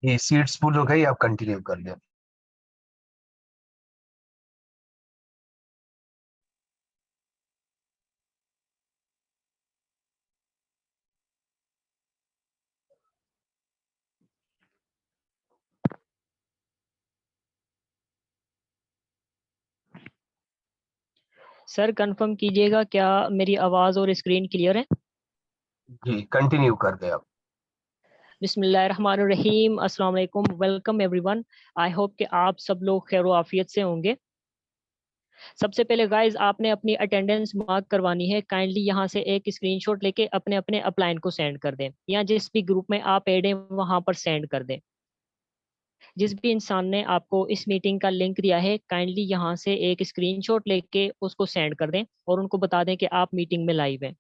یہ سیٹس فل ہو گئی, آپ کنٹینیو کر دیں. سر کنفرم کیجیے گا کیا میری آواز اور اسکرین کلیئر ہے؟ جی کنٹینیو کر دیں آپ. بسم اللہ الرحمن الرحیم. السلام علیکم, welcome every one. I hope کہ آپ سب لوگ خیر و عافیت سے ہوں گے. سب سے پہلے گائز آپ نے اپنی اٹینڈنس مارک کروانی ہے. کائنڈلی یہاں سے ایک اسکرین شاٹ لے کے اپنے اپنے اپلائن کو سینڈ کر دیں, یا جس بھی گروپ میں آپ ایڈ ہیں وہاں پر سینڈ کر دیں. جس بھی انسان نے آپ کو اس میٹنگ کا لنک دیا ہے کائنڈلی یہاں سے ایک اسکرین شاٹ لے کے اس کو سینڈ کر دیں اور ان کو بتا دیں کہ آپ میٹنگ میں لائیو ہیں.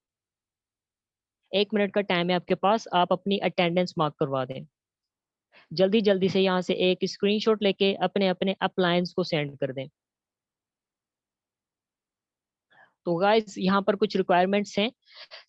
1 منٹ کا ٹائم ہے آپ کے پاس, آپ اپنی اٹینڈنس مارک کروا دیں. جلدی جلدی سے یہاں سے ایک اسکرین شاٹ لے کے اپنے اپنے اپلائنس کو سینڈ کر دیں. تو گائز یہاں پر کچھ ریکوائرمنٹس ہیں.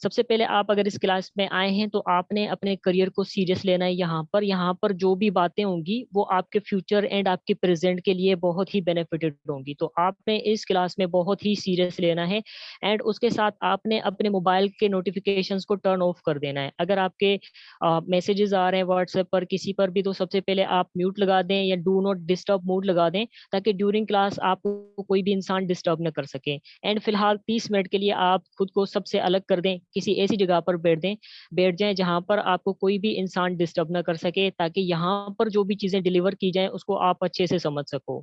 سب سے پہلے آپ اگر اس کلاس میں آئے ہیں تو آپ نے اپنے کریئر کو سیریس لینا ہے. یہاں پر جو بھی باتیں ہوں گی وہ آپ کے فیوچر اینڈ آپ کے پریزنٹ کے لیے بہت ہی بینیفیٹڈ ہوں گی. تو آپ نے اس کلاس میں بہت ہی سیریس لینا ہے اینڈ اس کے ساتھ آپ نے اپنے موبائل کے نوٹیفیکیشنز کو ٹرن آف کر دینا ہے. اگر آپ کے میسیجز آ رہے ہیں واٹس ایپ پر کسی پر بھی, تو سب سے پہلے آپ میوٹ لگا دیں یا ڈو ناٹ ڈسٹرب موڈ لگا دیں تاکہ ڈیورنگ کلاس آپ کو کوئی بھی انسان ڈسٹرب نہ کر سکے. اینڈ فی الحال 30 منٹ کے لیے آپ خود کو سب سے الگ کر دیں, کسی ایسی جگہ پر بیٹھ جائیں جہاں پر آپ کو کوئی بھی انسان ڈسٹرب نہ کر سکے, تاکہ یہاں پر جو بھی چیزیں ڈیلیور کی جائیں اس کو آپ اچھے سے سمجھ سکو.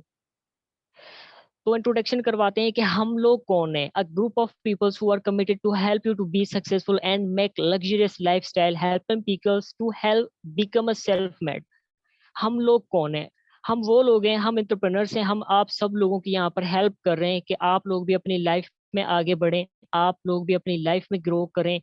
تو انٹروڈکشن کرواتے ہیں کہ ہم لوگ کون ہیں. A group of people who are committed to help you to be successful and make luxurious lifestyle, helping people to help become a self-made. ہم لوگ کون ہیں؟ ہم وہ لوگ ہیں, ہم انٹرپرینرس ہیں. ہم آپ سب لوگوں کی یہاں پر ہیلپ کر رہے ہیں کہ آپ لوگ بھی اپنی لائف میں آگے بڑھیں, آپ لوگ بھی اپنی لائف میں گرو کریں,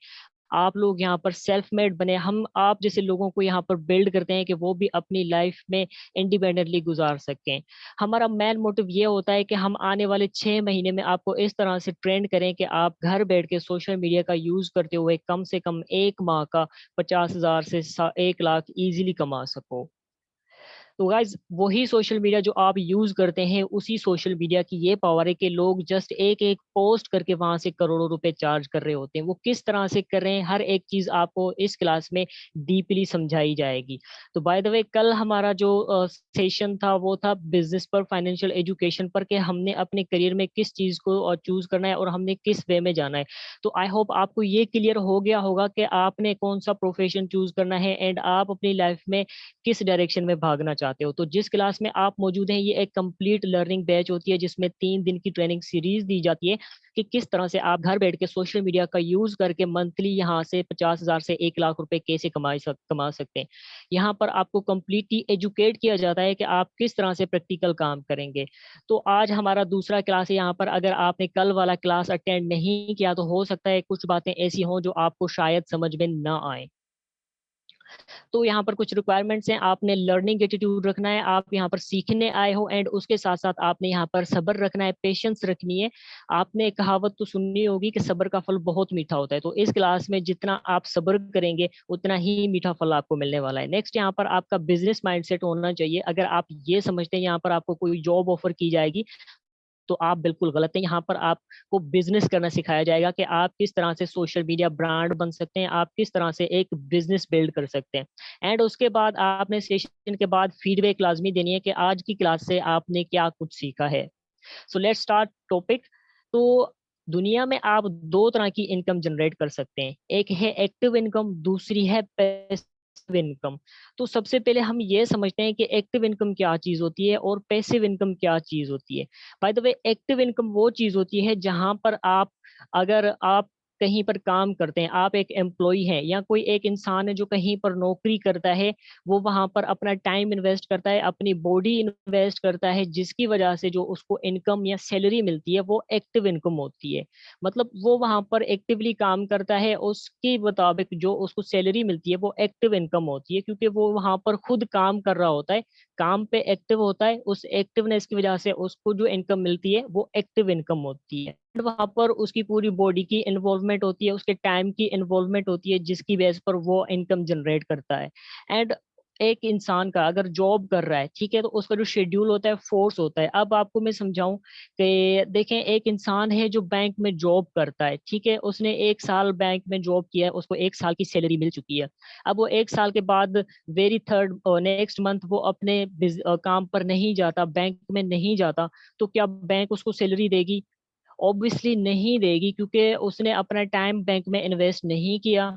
آپ لوگ یہاں پر سیلف میڈ بنے. ہم آپ جیسے لوگوں کو یہاں پر بلڈ کرتے ہیں کہ وہ بھی اپنی لائف میں انڈیپینڈنٹلی گزار سکیں. ہمارا مین موٹو یہ ہوتا ہے کہ ہم آنے والے 6 مہینے میں آپ کو اس طرح سے ٹرینڈ کریں کہ آپ گھر بیٹھ کے سوشل میڈیا کا یوز کرتے ہوئے کم سے کم 1 ماہ کا 50,000 سے 1 لاکھ ایزیلی کما سکو. تو گائز وہی سوشل میڈیا جو آپ یوز کرتے ہیں, اسی سوشل میڈیا کی یہ پاور ہے کہ لوگ جسٹ ایک ایک پوسٹ کر کے وہاں سے کروڑوں روپے چارج کر رہے ہوتے ہیں. وہ کس طرح سے کر رہے ہیں ہر ایک چیز آپ کو اس کلاس میں ڈیپلی سمجھائی جائے گی. تو بائی دا وے کل ہمارا جو سیشن تھا وہ تھا بزنس پر, فائنینشیل ایجوکیشن پر, کہ ہم نے اپنے کریئر میں کس چیز کو چوز کرنا ہے اور ہم نے کس وے میں جانا ہے. تو آئی ہوپ آپ کو یہ کلیئر ہو گیا ہوگا کہ آپ نے کون سا پروفیشن چوز کرنا ہے اینڈ آپ اپنی لائف میں کس ڈائریکشن میں بھاگنا چاہتے ہو. تو جس کلاس میں آپ موجود ہیں یہ ایک کمپلیٹ لرننگ بیچ ہوتی ہے جس میں 3 دن کی ٹریننگ سیریز دی جاتی ہے کہ کس طرح سے آپ گھر بیٹھ کے سوشل میڈیا کا یوز کر کے منتھلی یہاں سے 50,000 سے 1 لاکھ روپے کیسے کما سکتے ہیں. یہاں پر آپ کو کمپلیٹلی ایجوکیٹ کیا جاتا ہے کہ آپ کس طرح سے پریکٹیکل کام کریں گے. تو آج ہمارا دوسرا کلاس ہے. یہاں پر اگر آپ نے کل والا کلاس اٹینڈ نہیں کیا تو ہو سکتا ہے کچھ باتیں ایسی ہوں جو آپ کو شاید سمجھ میں نہ آئیں. تو یہاں پر کچھ ریکوائرمنٹس ہیں. آپ نے لرننگ ایٹیٹیوڈ رکھنا ہے, آپ یہاں پر سیکھنے آئے ہو, اینڈ اس کے ساتھ ساتھ آپ نے یہاں پر صبر رکھنا ہے, پیشنس رکھنی ہے. آپ نے کہاوت تو سننی ہوگی کہ صبر کا پھل بہت میٹھا ہوتا ہے. تو اس کلاس میں جتنا آپ صبر کریں گے اتنا ہی میٹھا پھل آپ کو ملنے والا ہے. نیکسٹ یہاں پر آپ کا بزنس مائنڈ سیٹ ہونا چاہیے. اگر آپ یہ سمجھتے ہیں یہاں پر آپ کو کوئی جاب آفر کی جائے گی تو آپ بالکل غلط ہیں. یہاں پر آپ کو بزنس کرنا سکھایا جائے گا کہ آپ کس طرح سے سوشل میڈیا برانڈ بن سکتے ہیں, آپ کس طرح سے ایک بزنس بلڈ کر سکتے ہیں. اینڈ اس کے بعد آپ نے سیشن کے بعد فیڈ بیک لازمی دینی ہے کہ آج کی کلاس سے آپ نے کیا کچھ سیکھا ہے. So let start topic. تو دنیا میں آپ 2 طرح کی انکم جنریٹ کر سکتے ہیں. ایک ہے ایکٹیو انکم, دوسری ہے پیسو انکم. تو سب سے پہلے ہم یہ سمجھتے ہیں کہ ایکٹیو انکم کیا چیز ہوتی ہے اور پیسو انکم کیا چیز ہوتی ہے. By the way active income وہ چیز ہوتی ہے جہاں پر اگر آپ کہیں پر کام کرتے ہیں, آپ ایک امپلائی ہیں یا کوئی ایک انسان ہے جو کہیں پر نوکری کرتا ہے, وہ وہاں پر اپنا ٹائم انویسٹ کرتا ہے, اپنی باڈی انویسٹ کرتا ہے, جس کی وجہ سے جو اس کو انکم یا سیلری ملتی ہے وہ ایکٹیو انکم ہوتی ہے. مطلب وہ وہاں پر ایکٹیولی کام کرتا ہے, اس کے مطابق جو اس کو سیلری ملتی ہے وہ ایکٹیو انکم ہوتی ہے, کیونکہ وہ وہاں پر خود کام کر رہا ہوتا ہے, کام پہ ایکٹیو ہوتا ہے. اس ایکٹیونیس کی وجہ سے اس کو جو انکم ملتی ہے وہ ایکٹیو انکم ہوتی ہے. وہاں پر اس کی پوری باڈی کی انوالومنٹ ہوتی ہے, اس کے ٹائم کی انوالومنٹ ہوتی ہے, جس کی بیس پر وہ انکم جنریٹ کرتا ہے. اینڈ ایک انسان کا اگر جاب کر رہا ہے ٹھیک ہے تو اس کا جو شیڈیول ہوتا ہے فورس ہوتا ہے. اب آپ کو میں سمجھاؤں کہ دیکھیں ایک انسان ہے جو بینک میں جاب کرتا ہے ٹھیک ہے, اس نے 1 سال بینک میں جاب کیا ہے, اس کو 1 سال کی سیلری مل چکی ہے. اب وہ 1 سال کے بعد ویری تھرڈ نیکسٹ منتھ وہ اپنے کام پر نہیں جاتا, بینک میں نہیں جاتا, تو کیا بینک اس کو سیلری دے گی؟ اوبویسلی نہیں دے گی, کیونکہ اس نے اپنا ٹائم بینک میں انویسٹ نہیں کیا,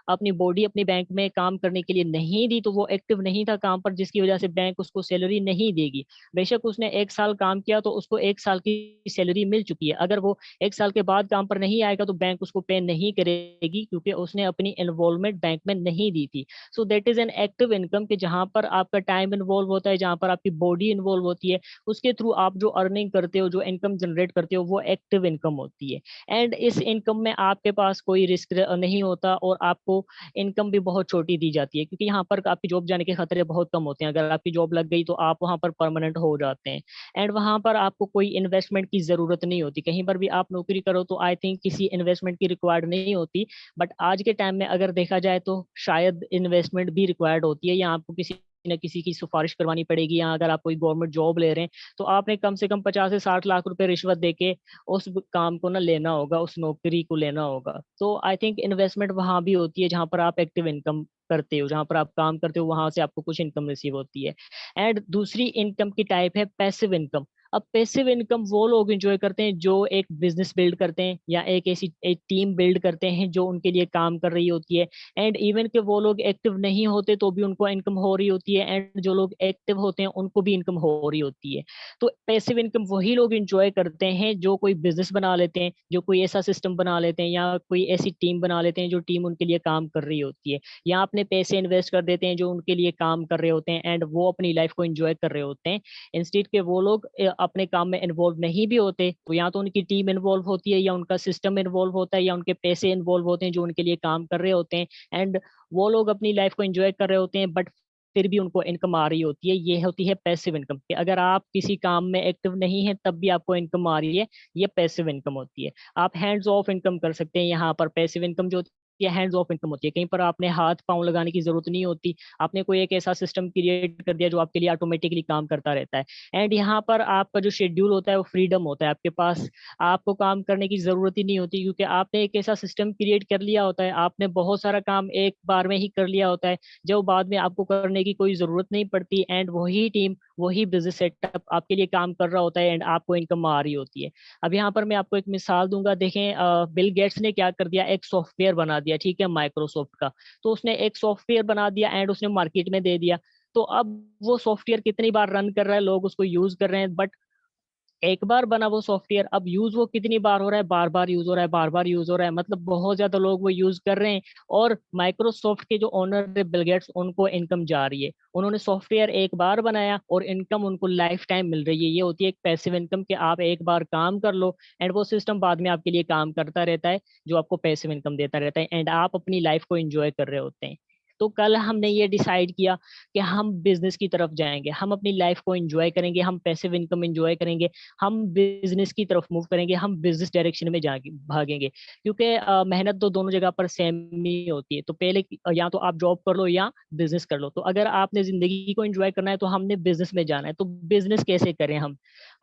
اپنی باڈی اپنی بینک میں کام کرنے کے لیے نہیں دی, تو وہ ایکٹیو نہیں تھا کام پر, جس کی وجہ سے بینک اس کو سیلری نہیں دے گی. بے شک اس نے 1 سال کام کیا تو اس کو 1 سال کی سیلری مل چکی ہے, اگر وہ 1 سال کے بعد کام پر نہیں آئے گا تو بینک اس کو پے نہیں کرے گی, کیونکہ اس نے اپنی انوالومنٹ بینک میں نہیں دی تھی. So that is an active income, کہ جہاں پر آپ کا ٹائم انوالو ہوتا ہے, جہاں پر آپ کی باڈی انوالو ہوتی ہے, اس کے تھرو آپ جو ارننگ کرتے ہو, جو انکم جنریٹ کرتے ہو, وہ ایکٹیو انکم ہوتی ہے. اینڈ اس انکم میں آپ کے پاس کوئی رسک نہیں ہوتا, اور آپ کو انکم بھی بہت چھوٹی دی جاتی ہے, کیونکہ یہاں پر آپ کی جاب جانے کے خطرے بہت کم ہوتے ہیں. اگر آپ کی جاب لگ گئی تو آپ وہاں پر پرماننٹ ہو جاتے ہیں, اینڈ وہاں پر آپ کو کوئی انویسٹمنٹ کی ضرورت نہیں ہوتی. کہیں پر بھی آپ نوکری کرو تو آئی تھنک کسی انویسٹمنٹ کی ریکوائرڈ نہیں ہوتی, بٹ آج کے ٹائم میں اگر دیکھا جائے تو شاید انویسٹمنٹ بھی ریکوائرڈ ہوتی ہے, یا آپ کو کسی نہ کسی کی سفارش کروانی پڑے گی, یا اگر آپ کوئی گورنمنٹ جاب لے رہے ہیں تو آپ نے کم سے کم 50 سے 60 لاکھ روپے رشوت دے کے اس کام کو نہ لینا ہوگا, اس نوکری کو لینا ہوگا. تو آئی تھنک انویسٹمنٹ وہاں بھی ہوتی ہے جہاں پر آپ ایکٹیو انکم کرتے ہو, جہاں پر آپ کام کرتے ہو وہاں سے آپ کو کچھ انکم ریسیو ہوتی ہے. اینڈ دوسری انکم کی ٹائپ ہے پیسو انکم. اب پیسو انکم وہ لوگ انجوائے کرتے ہیں جو ایک بزنس بلڈ کرتے ہیں, یا ایک ایسی ایک ٹیم بلڈ کرتے ہیں جو ان کے لیے کام کر رہی ہوتی ہے, اینڈ ایون کہ وہ لوگ ایکٹیو نہیں ہوتے تو بھی ان کو انکم ہو رہی ہوتی ہے, اینڈ جو لوگ ایکٹیو ہوتے ہیں ان کو بھی انکم ہو رہی ہوتی ہے. تو پیسو انکم وہی لوگ انجوائے کرتے ہیں جو کوئی بزنس بنا لیتے ہیں, جو کوئی ایسا سسٹم بنا لیتے ہیں, یا کوئی ایسی ٹیم بنا لیتے ہیں جو ٹیم ان کے لیے کام کر رہی ہوتی ہے, یا اپنے پیسے انویسٹ کر دیتے ہیں جو ان کے لیے کام کر رہے ہوتے ہیں, اینڈ وہ اپنی لائف کو انجوائے کر رہے ہوتے ہیں. انسٹیٹ کہ وہ لوگ اپنے کام میں انوالو نہیں بھی ہوتے, تو یا تو ان کی ٹیم انوالو ہوتی ہے, یا ان کا سسٹم انوالو ہوتا ہے, یا ان کے پیسے انوالو ہوتے ہیں جو ان کے لیے کام کر رہے ہوتے ہیں, اینڈ وہ لوگ اپنی لائف کو انجوائے کر رہے ہوتے ہیں, بٹ پھر بھی ان کو انکم آ رہی ہوتی ہے. یہ ہوتی ہے پیسو انکم, کہ اگر آپ کسی کام میں ایکٹیو نہیں ہیں تب بھی آپ کو انکم آ رہی ہے, یہ پیسو انکم ہوتی ہے. آپ ہینڈز آف انکم کر سکتے ہیں. یہاں پر پیسو انکم جو یہ ہینڈز آف انکم ہوتی ہے, کہیں پر آپ نے ہاتھ پاؤں لگانے کی ضرورت نہیں ہوتی, آپ نے کوئی ایک ایسا سسٹم کریٹ کر دیا جو آپ کے لیے آٹومیٹکلی کام کرتا رہتا ہے. اینڈ یہاں پر آپ کا جو شیڈیول ہوتا ہے وہ فریڈم ہوتا ہے آپ کے پاس, آپ کو کام کرنے کی ضرورت ہی نہیں ہوتی, کیونکہ آپ نے ایک ایسا سسٹم کریٹ کر لیا ہوتا ہے, آپ نے بہت سارا کام ایک بار میں ہی کر لیا ہوتا ہے جو بعد میں آپ کو کرنے کی کوئی ضرورت نہیں پڑتی, اینڈ وہی ٹیم وہی بزنس سیٹ اپ آپ کے لیے کام کر رہا ہوتا ہے, اینڈ آپ کو انکم آ رہی ہوتی ہے. اب یہاں پر میں آپ کو ایک مثال دوں گا. دیکھیں بل گیٹس نے کیا کر دیا, ایک سافٹ ویئر بنا دیا ٹھیک ہے مائکروسافٹ کا, تو اس نے ایک سافٹ ویئر بنا دیا اینڈ اس نے مارکیٹ میں دے دیا. تو اب وہ سافٹ ویئر کتنی بار رن کر رہا ہے, لوگ اس کو یوز کر رہے ہیں, بٹ ایک بار بنا وہ سافٹ ویئر, اب یوز وہ کتنی بار ہو رہا ہے, بار بار یوز ہو رہا ہے, بار بار یوز ہو رہا ہے, مطلب بہت زیادہ لوگ وہ یوز کر رہے ہیں, اور مائکروسافٹ کے جو اونر بل گیٹس ان کو انکم جا رہی ہے. انہوں نے سافٹ ویئر ایک بار بنایا اور انکم ان کو لائف ٹائم مل رہی ہے. یہ ہوتی ہے ایک پیسو انکم, کہ آپ ایک بار کام کر لو اینڈ وہ سسٹم بعد میں آپ کے لیے کام کرتا رہتا ہے, جو آپ کو پیسو انکم دیتا رہتا ہے, اینڈ آپ اپنی لائف کو انجوائے کر رہے ہوتے ہیں. تو کل ہم نے یہ ڈیسائیڈ کیا کہ ہم بزنس کی طرف جائیں گے, ہم اپنی لائف کو انجوائے کریں گے, ہم پیسو انکم انجوائے کریں گے, ہم بزنس کی طرف موو کریں گے, ہم بزنس ڈائریکشن میں بھاگیں گے, کیونکہ محنت تو دونوں جگہ پر سیم ہی ہوتی ہے. تو پہلے یا تو آپ جاب کر لو یا بزنس کر لو. تو اگر آپ نے زندگی کو انجوائے کرنا ہے تو ہم نے بزنس میں جانا ہے. تو بزنس کیسے کریں ہم؟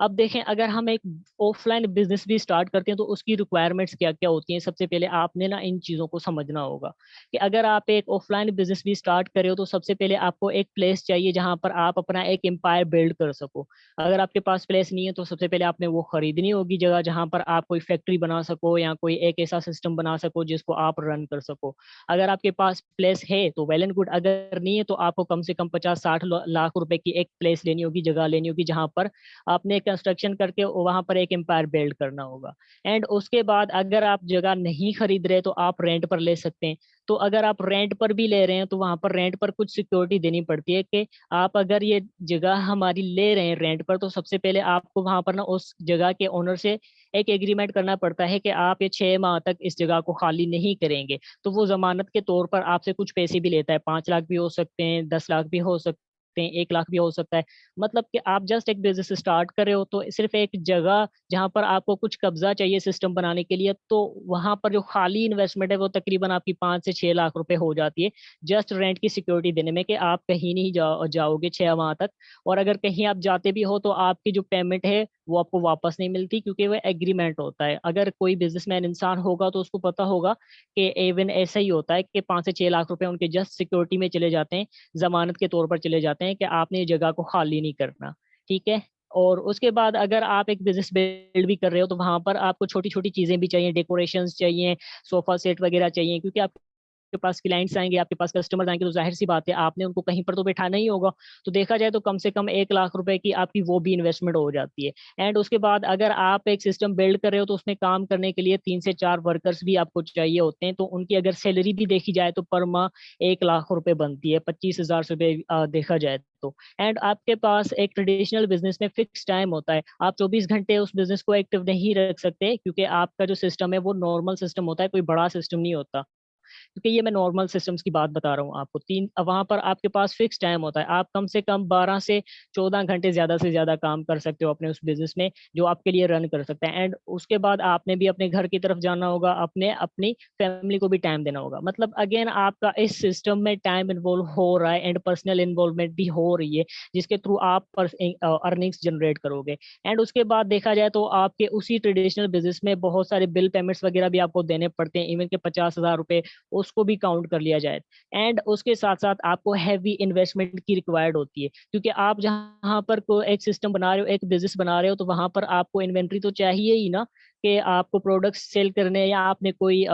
اب دیکھیں, اگر ہم ایک آف لائن بزنس بھی اسٹارٹ کرتے ہیں تو اس کی ریکوائرمنٹس کیا کیا ہوتی ہیں. سب سے پہلے آپ نے نا ان چیزوں کو سمجھنا ہوگا کہ اگر آپ ایک آف لائن بزنس بھی اسٹارٹ کرے ہو تو سب سے پہلے آپ کو ایک پلیس چاہیے جہاں پر آپ اپنا ایک امپائر بلڈ کر سکو. اگر آپ کے پاس پلیس نہیں ہے تو سب سے پہلے آپ نے وہ خریدنی ہوگی جگہ جہاں پر آپ کوئی فیکٹری بنا سکو, یا کوئی ایک ایسا سسٹم بنا سکو جس کو آپ رن کر سکو. اگر آپ کے پاس پلیس ہے تو ویل اینڈ گڈ, اگر نہیں ہے تو آپ کو کم سے کم 50-60 لاکھ روپے کی ایک پلیس لینی ہوگی, جگہ لینی ہوگی, جہاں پر آپ نے کنسٹرکشن کر کے وہاں پر ایک امپائر بلڈ کرنا ہوگا. اینڈ اس کے بعد اگر آپ جگہ نہیں خرید رہے تو آپ رینٹ پر لے سکتے ہیں. تو اگر آپ رینٹ پر بھی لے رہے ہیں تو وہاں پر رینٹ پر کچھ سیکورٹی دینی پڑتی ہے, کہ آپ اگر یہ جگہ ہماری لے رہے ہیں رینٹ پر تو سب سے پہلے آپ کو وہاں پر نا اس جگہ کے اونر سے ایک ایگریمنٹ کرنا پڑتا ہے کہ آپ یہ 6 ماہ تک اس جگہ کو خالی نہیں کریں گے. تو وہ ضمانت کے طور پر آپ سے کچھ پیسے بھی لیتا ہے, 5 لاکھ بھی ہو سکتے ہیں, 10 لاکھ بھی ہو سکتے सकते हैं, 1 लाख भी हो सकता है। मतलब कि आप जस्ट एक बिजनेस स्टार्ट कर रहे हो, तो सिर्फ एक जगह जहाँ पर आपको कुछ कब्जा चाहिए सिस्टम बनाने के लिए, तो वहां पर जो खाली इन्वेस्टमेंट है वो तकरीबन आपकी 5 से 6 लाख रुपए हो जाती है, जस्ट रेंट की सिक्योरिटी देने में, कि आप कहीं नहीं जाओगे 6 माह तक। और अगर कहीं आप जाते भी हो तो आपकी जो पेमेंट है वो आपको वापस नहीं मिलती, क्योंकि वो एग्रीमेंट होता है। अगर कोई बिजनेसमैन इंसान होगा तो उसको पता होगा कि इवन ऐसा ही होता है कि 5 से 6 लाख रुपए उनके जस्ट सिक्योरिटी में चले जाते हैं, जमानत के तौर पर चले जाते हैं, कि आपने ये जगह को खाली नहीं करना। ठीक है। और उसके बाद अगर आप एक बिजनेस बिल्ड भी कर रहे हो तो वहां पर आपको छोटी छोटी चीजें भी चाहिए, डेकोरेशंस चाहिए, सोफा सेट वगैरह चाहिए, क्योंकि आप के पास क्लाइंट्स आएंगे, आपके पास कस्टमर आएंगे, तो जाहिर सी बात है आपने उनको कहीं पर तो बैठाना ही होगा। तो देखा जाए तो कम से कम 1 लाख रुपए की आपकी वो भी इन्वेस्टमेंट हो जाती है। एंड उसके बाद अगर आप एक सिस्टम बिल्ड कर रहे हो तो उसमें काम करने के लिए 3 से 4 वर्कर्स भी आपको चाहिए होते हैं, तो उनकी अगर सैलरी भी देखी जाए तो पर माह 1 लाख रुपए बनती है, 25,000 रुपए देखा जाए तो। एंड आपके पास एक ट्रेडिशनल बिजनेस में फिक्स टाइम होता है, आप 24 घंटे उस बिजनेस को एक्टिव नहीं रख सकते, क्योंकि आपका जो सिस्टम है वो नॉर्मल सिस्टम होता है, कोई बड़ा सिस्टम नहीं होता। क्योंकि ये मैं नॉर्मल सिस्टम्स की बात बता रहा हूँ आपको, तीन वहां पर आपके पास फिक्स टाइम होता है, आप कम से कम 12 से 14 घंटे ज्यादा से ज्यादा काम कर सकते हो अपने उस बिजनेस में, जो आपके लिए रन कर सकते हैं। एंड उसके बाद आपने भी अपने घर की तरफ जाना होगा, अपने अपनी फैमिली को भी टाइम देना होगा। मतलब अगेन आपका इस सिस्टम में टाइम इन्वॉल्व हो रहा है एंड पर्सनल इन्वॉल्वमेंट भी हो रही है, जिसके थ्रू आप अर्निंग्स जनरेट करोगे। एंड उसके बाद देखा जाए तो आपके उसी ट्रेडिशनल बिजनेस में बहुत सारे बिल पेमेंट्स वगैरह भी आपको देने पड़ते हैं, इवन के 50,000 रुपए, उसको भी काउंट कर लिया जाए। एंड उसके साथ साथ आपको हैवी इन्वेस्टमेंट की रिक्वायर्ड होती है, क्योंकि आप जहां पर को एक सिस्टम बना रहे हो, एक बिजनेस बना रहे हो, तो वहां पर आपको इन्वेंट्री तो चाहिए ही ना, कि आपको प्रोडक्ट्स सेल करने या आपने कोई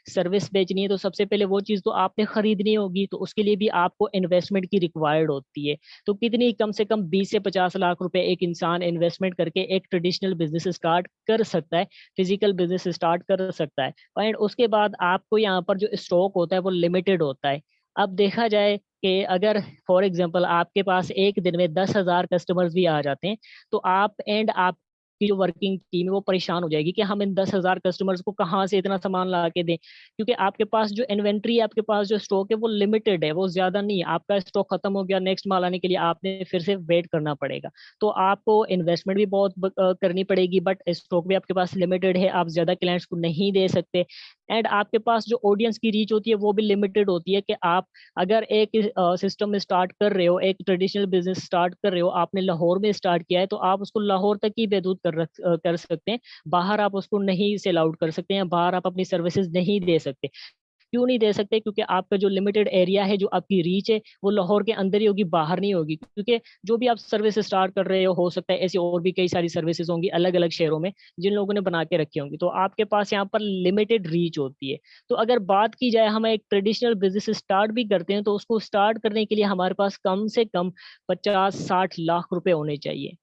सर्विस बेचनी है, तो सबसे पहले वो चीज तो आपने खरीदनी होगी, तो उसके लिए भी आपको इन्वेस्टमेंट की रिक्वायर्ड होती है। तो कितनी, कम से कम 20 से 50 लाख रुपए एक इंसान इन्वेस्टमेंट करके एक ट्रेडिशनल बिजनेस स्टार्ट कर सकता है, फिजिकल बिजनेस स्टार्ट कर सकता है। एंड उसके बाद आपको यहाँ पर जो स्टॉक होता है वो लिमिटेड होता है। अब देखा जाए कि अगर फॉर एग्जांपल आपके पास एक दिन में 10,000 कस्टमर्स भी आ जाते हैं, तो आपकी जो वर्किंग टीम है वो परेशान हो जाएगी कि हम इन 10,000 कस्टमर्स को कहाँ से इतना सामान ला के दें, क्योंकि आपके पास जो इन्वेंट्री है, आपके पास जो स्टॉक है वो लिमिटेड है, वो ज्यादा नहीं है। आपका स्टॉक खत्म हो गया, नेक्स्ट माल आने के लिए आपने फिर से वेट करना पड़ेगा। तो आपको इन्वेस्टमेंट भी बहुत करनी पड़ेगी, बट स्टॉक भी आपके पास लिमिटेड है, आप ज्यादा क्लाइंट्स को नहीं दे सकते। एंड आपके पास जो ऑडियंस की रीच होती है वो भी लिमिटेड होती है, कि आप अगर एक सिस्टम में स्टार्ट कर रहे हो, एक ट्रेडिशनल बिजनेस स्टार्ट कर रहे हो, आपने लाहौर में स्टार्ट किया है, तो आप उसको लाहौर तक ही महदूद कर सकते हैं। बाहर आप उसको नहीं सेल आउट कर सकते हैं, बाहर आप अपनी सर्विसेज नहीं दे सकते। क्यों नहीं दे सकते? क्योंकि आपका जो लिमिटेड एरिया है, जो आपकी रीच है, वो लाहौर के अंदर ही होगी, बाहर नहीं होगी। क्योंकि जो भी आप सर्विस स्टार्ट कर रहे हो सकता है ऐसी और भी कई सारी सर्विसेज होंगी अलग अलग शहरों में, जिन लोगों ने बना के रखी होंगी, तो आपके पास यहाँ पर लिमिटेड रीच होती है। तो अगर बात की जाए, हम एक ट्रेडिशनल बिजनेस स्टार्ट भी करते हैं, तो उसको स्टार्ट करने के लिए हमारे पास कम से कम 50-60 लाख रुपए होने चाहिए।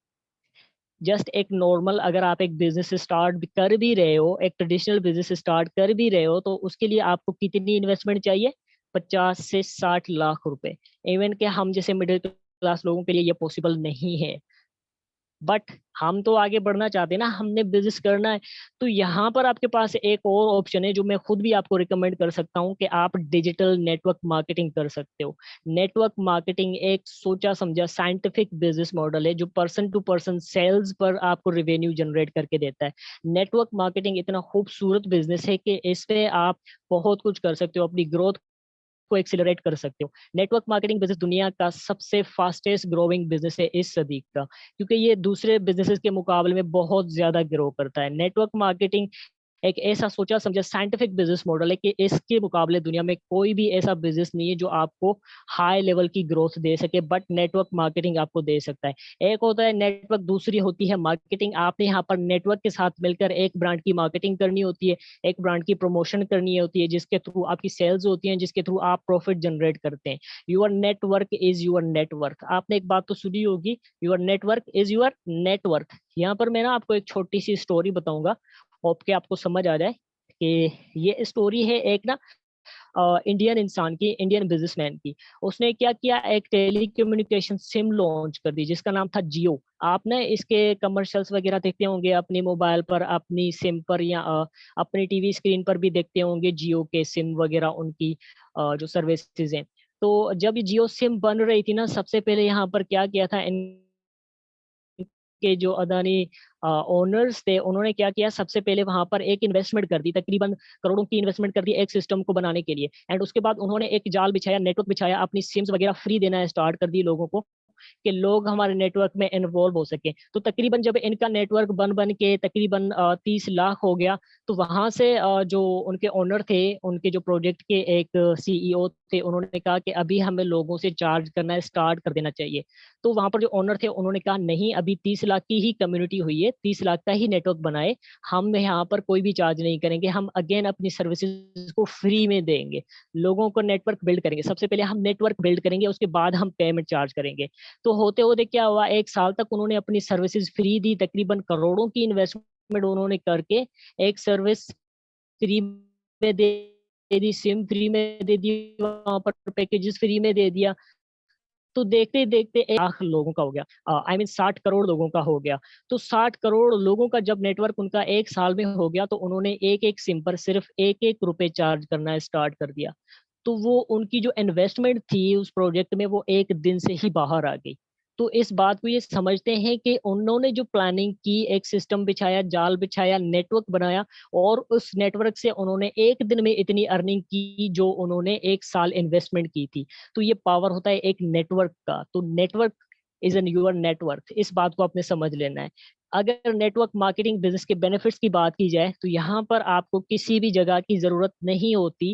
जस्ट एक नॉर्मल, अगर आप एक बिजनेस स्टार्ट कर भी रहे हो, एक ट्रेडिशनल बिजनेस स्टार्ट कर भी रहे हो, तो उसके लिए आपको कितनी इन्वेस्टमेंट चाहिए? 50 से 60 लाख रुपए। इवन के हम जैसे मिडिल क्लास लोगों के लिए ये पॉसिबल नहीं है, बट हम तो आगे बढ़ना चाहते हैं ना, हमने बिजनेस करना है। तो यहाँ पर आपके पास एक और ऑप्शन है जो मैं खुद भी आपको रिकमेंड कर सकता हूँ, कि आप डिजिटल नेटवर्क मार्केटिंग कर सकते हो। नेटवर्क मार्केटिंग एक सोचा समझा साइंटिफिक बिजनेस मॉडल है, जो पर्सन टू पर्सन सेल्स पर आपको रेवेन्यू जनरेट करके देता है। नेटवर्क मार्केटिंग इतना खूबसूरत बिजनेस है कि इसमें आप बहुत कुछ कर सकते हो, अपनी ग्रोथ को एक्सिलरेट कर सकते हो। नेटवर्क मार्केटिंग बिजनेस दुनिया का सबसे फास्टेस्ट ग्रोइंग बिजनेस है इस सदी का, क्योंकि ये दूसरे बिजनेसेस के मुकाबले में बहुत ज्यादा ग्रो करता है। नेटवर्क मार्केटिंग एक ऐसा सोचा समझा साइंटिफिक बिजनेस मॉडल है, कि इसके मुकाबले दुनिया में कोई भी ऐसा बिजनेस नहीं है जो आपको हाई लेवल की ग्रोथ दे सके, बट नेटवर्क मार्केटिंग आपको दे सकता है। एक होता है नेटवर्क, दूसरी होती है मार्केटिंग। आपने यहाँ पर नेटवर्क के साथ मिलकर एक ब्रांड की मार्केटिंग करनी होती है, एक ब्रांड की प्रमोशन करनी होती है, जिसके थ्रू आपकी सेल्स होती है, जिसके थ्रू आप प्रॉफिट जनरेट करते हैं। Your network is your network. आपने एक बात तो सुनी होगी, your network is your network. यहाँ पर मैं ना आपको एक छोटी सी स्टोरी बताऊंगा, होप के आपको समझ आ जाए कि ये स्टोरी है एक ना इंडियन इंसान की, इंडियन बिजनेसमैन की। उसने क्या किया, एक टेली कम्युनिकेशन सिम लॉन्च कर दी जिसका नाम था जियो। आपने इसके कमर्शियल्स वगैरह देखते होंगे अपनी मोबाइल पर, अपनी सिम पर, या अपनी टीवी स्क्रीन पर भी देखते होंगे जियो के सिम वगैरह, उनकी जो सर्विसेज हैं। تو جب یہ जियो सिम बन रही थी ना, सबसे पहले यहाँ पर क्या किया था के जो अदानी ओनर्स थे, उन्होंने क्या किया, सबसे पहले वहां पर एक इन्वेस्टमेंट कर दी, तकरीबन करोड़ों की इन्वेस्टमेंट कर दी एक सिस्टम को बनाने के लिए। एंड उसके बाद उन्होंने एक जाल बिछाया, नेटवर्क बिछाया, अपनी सिम्स वगैरह फ्री देना स्टार्ट कर दी लोगों को, कि लोग हमारे नेटवर्क में इन्वॉल्व हो सके। तो तकरीबन जब इनका नेटवर्क बन बन के तकरीबन 30 लाख हो गया, तो वहां से जो उनके ओनर थे, उनके जो प्रोजेक्ट के एक सीईओ थे, उन्होंने कहा कि अभी हमें लोगों से चार्ज करना स्टार्ट कर देना चाहिए। तो वहां पर जो ओनर थे, उन्होंने कहा नहीं, अभी 30 लाख की ही कम्युनिटी हुई है, 30 लाख का ही नेटवर्क बनाए, हम यहाँ पर कोई भी चार्ज नहीं करेंगे, हम अगेन अपनी सर्विसेज को फ्री में देंगे, लोगों को नेटवर्क बिल्ड करेंगे, सबसे पहले हम नेटवर्क बिल्ड करेंगे, उसके बाद हम पेमेंट चार्ज करेंगे। तो होते होते क्या हुआ, 1 साल तक उन्होंने अपनी सर्विसेज फ्री दी, तकरीबन करोड़ों की इन्वेस्टमेंट उन्होंने करके एक सर्विस फ्री में दे दी, सिम फ्री में दे दी, वहां पर पैकेजेस फ्री में दे दिया। तो देखते देखते 1 लाख लोगों का हो गया, आई मीन 60 करोड़ लोगों का हो गया। तो 60 करोड़ लोगों का जब नेटवर्क उनका 1 साल में हो गया, तो उन्होंने एक एक सिम पर सिर्फ 1 1 रुपए चार्ज करना स्टार्ट कर दिया। तो वो उनकी जो इन्वेस्टमेंट थी उस प्रोजेक्ट में, वो एक दिन से ही बाहर आ गई। तो इस बात को ये समझते हैं कि उन्होंने जो प्लानिंग की, एक सिस्टम बिछाया, जाल बिछाया, नेटवर्क बनाया, और उस नेटवर्क से उन्होंने एक दिन में इतनी अर्निंग की जो उन्होंने 1 साल इन्वेस्टमेंट की थी। तो ये पावर होता है एक नेटवर्क का। तो network is in your network, इस बात को आपने समझ लेना है। अगर नेटवर्क मार्केटिंग बिजनेस के बेनिफिट्स की बात की जाए, तो यहाँ पर आपको किसी भी जगह की जरूरत नहीं होती,